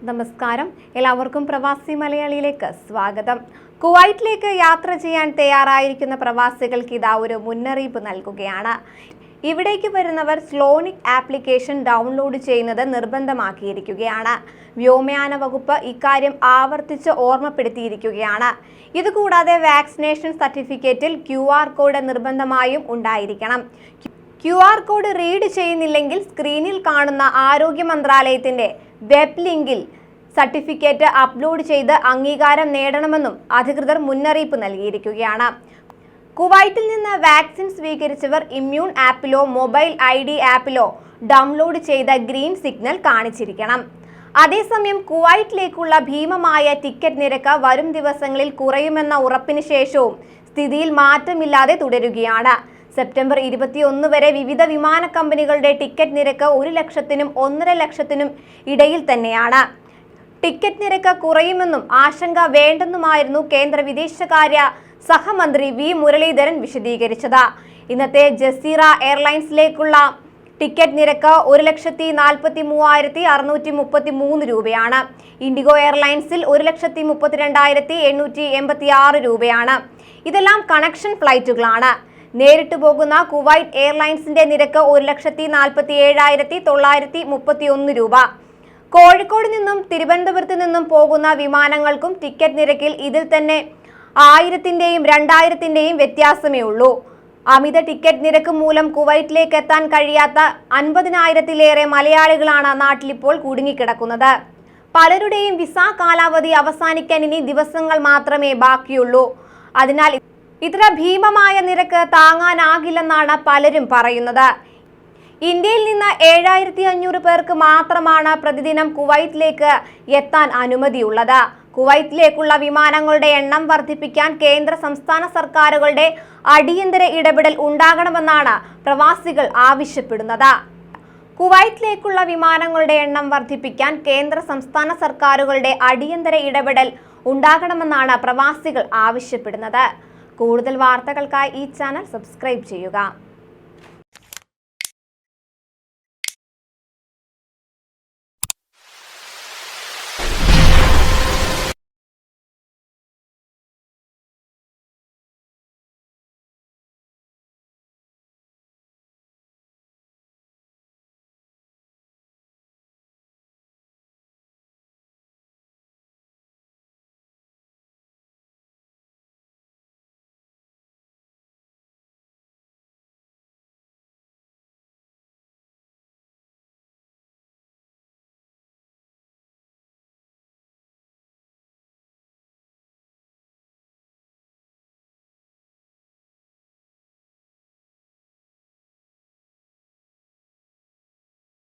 നമസ്കാരം, എല്ലാവർക്കും പ്രവാസി മലയാളിയിലേക്ക് സ്വാഗതം. കുവൈറ്റിലേക്ക് യാത്ര ചെയ്യാൻ തയ്യാറായിരിക്കുന്ന പ്രവാസികൾക്ക് ഇതാ ഒരു മുന്നറിയിപ്പ് നൽകുകയാണ്. ഇവിടേക്ക് വരുന്നവർ സ്ലോനിക് ആപ്ലിക്കേഷൻ ഡൗൺലോഡ് ചെയ്യുന്നത് നിർബന്ധമാക്കിയിരിക്കുകയാണ്. വ്യോമയാന വകുപ്പ് ഇക്കാര്യം ആവർത്തിച്ച് ഓർമ്മപ്പെടുത്തിയിരിക്കുകയാണ്. ഇതുകൂടാതെ വാക്സിനേഷൻ സർട്ടിഫിക്കറ്റിൽ QR കോഡ് നിർബന്ധമായും ഉണ്ടായിരിക്കണം. QR കോഡ് റീഡ് ചെയ്യുന്നില്ലെങ്കിൽ സ്ക്രീനിൽ കാണുന്ന ആരോഗ്യ മന്ത്രാലയത്തിന്റെ വെബ് ലിങ്കിൽ സർട്ടിഫിക്കറ്റ് അപ്ലോഡ് ചെയ്ത് അംഗീകാരം നേടണമെന്നും അധികൃതർ മുന്നറിയിപ്പ് നൽകിയിരിക്കുകയാണ്. കുവൈറ്റിൽ നിന്ന് വാക്സിൻ സ്വീകരിച്ചവർ ഇമ്മ്യൂൺ ആപ്പിലോ മൊബൈൽ ID ആപ്പിലോ ഡൗൺലോഡ് ചെയ്ത ഗ്രീൻ സിഗ്നൽ കാണിച്ചിരിക്കണം. അതേസമയം കുവൈറ്റിലേക്കുള്ള ഭീമമായ ടിക്കറ്റ് നിരക്ക് വരും ദിവസങ്ങളിൽ കുറയുമെന്ന ഉറപ്പിന് ശേഷവും സ്ഥിതിയിൽ മാറ്റമില്ലാതെ തുടരുകയാണ്. സെപ്റ്റംബർ 21 വരെ വിവിധ വിമാന കമ്പനികളുടെ ടിക്കറ്റ് നിരക്ക് 1 ലക്ഷത്തിനും 1.5 ലക്ഷത്തിനും ഇടയിൽ തന്നെയാണ്. ടിക്കറ്റ് നിരക്ക് കുറയുമെന്നും ആശങ്ക വേണ്ടെന്നുമായിരുന്നു കേന്ദ്ര വിദേശകാര്യ സഹമന്ത്രി V മുരളീധരൻ വിശദീകരിച്ചത്. ഇന്നത്തെ ജസീറ എയർലൈൻസിലേക്കുള്ള ടിക്കറ്റ് നിരക്ക് 1,43,633 രൂപയാണ്. ഇൻഡിഗോ എയർലൈൻസിൽ 1,32,886 രൂപയാണ്. ഇതെല്ലാം കണക്ഷൻ ഫ്ലൈറ്റുകളാണ്. നേരിട്ട് പോകുന്ന കുവൈറ്റ് എയർലൈൻസിന്റെ നിരക്ക് 1,47,931 രൂപ. കോഴിക്കോട് നിന്നും തിരുവനന്തപുരത്ത് നിന്നും പോകുന്ന വിമാനങ്ങൾക്കും ടിക്കറ്റ് നിരക്കിൽ ഇതിൽ തന്നെ 1000-ന്റെയും 2000-ന്റെയും വ്യത്യാസമേ ഉള്ളൂ. അമിത ടിക്കറ്റ് നിരക്ക് മൂലം കുവൈറ്റിലേക്ക് എത്താൻ കഴിയാത്ത 50,000-ലേറെ മലയാളികളാണ് നാട്ടിലിപ്പോൾ കുടുങ്ങിക്കിടക്കുന്നത്. പലരുടെയും വിസ കാലാവധി അവസാനിക്കാൻ ഇനി ദിവസങ്ങൾ മാത്രമേ ബാക്കിയുള്ളൂ. അതിനാൽ ഇത്ര ഭീമമായ നിരക്ക് താങ്ങാനാകില്ലെന്നാണ് പലരും പറയുന്നത്. ഇന്ത്യയിൽ നിന്ന് 7,500 പേർക്ക് മാത്രമാണ് പ്രതിദിനം കുവൈറ്റിലേക്ക് എത്താൻ അനുമതിയുള്ളത്. കുവൈറ്റിലേക്കുള്ള വിമാനങ്ങളുടെ എണ്ണം വർദ്ധിപ്പിക്കാൻ കേന്ദ്ര സംസ്ഥാന സർക്കാരുകളുടെ അടിയന്തര ഇടപെടൽ ഉണ്ടാകണമെന്നാണ് പ്രവാസികൾ ആവശ്യപ്പെടുന്നത്. കുവൈറ്റിലേക്കുള്ള വിമാനങ്ങളുടെ എണ്ണം വർദ്ധിപ്പിക്കാൻ കേന്ദ്ര സംസ്ഥാന സർക്കാരുകളുടെ അടിയന്തര ഇടപെടൽ ഉണ്ടാകണമെന്നാണ് പ്രവാസികൾ ആവശ്യപ്പെടുന്നത്. കൂടുതൽ വാർത്തകൾക്കായി ഈ ചാനൽ സബ്സ്ക്രൈബ് ചെയ്യുക.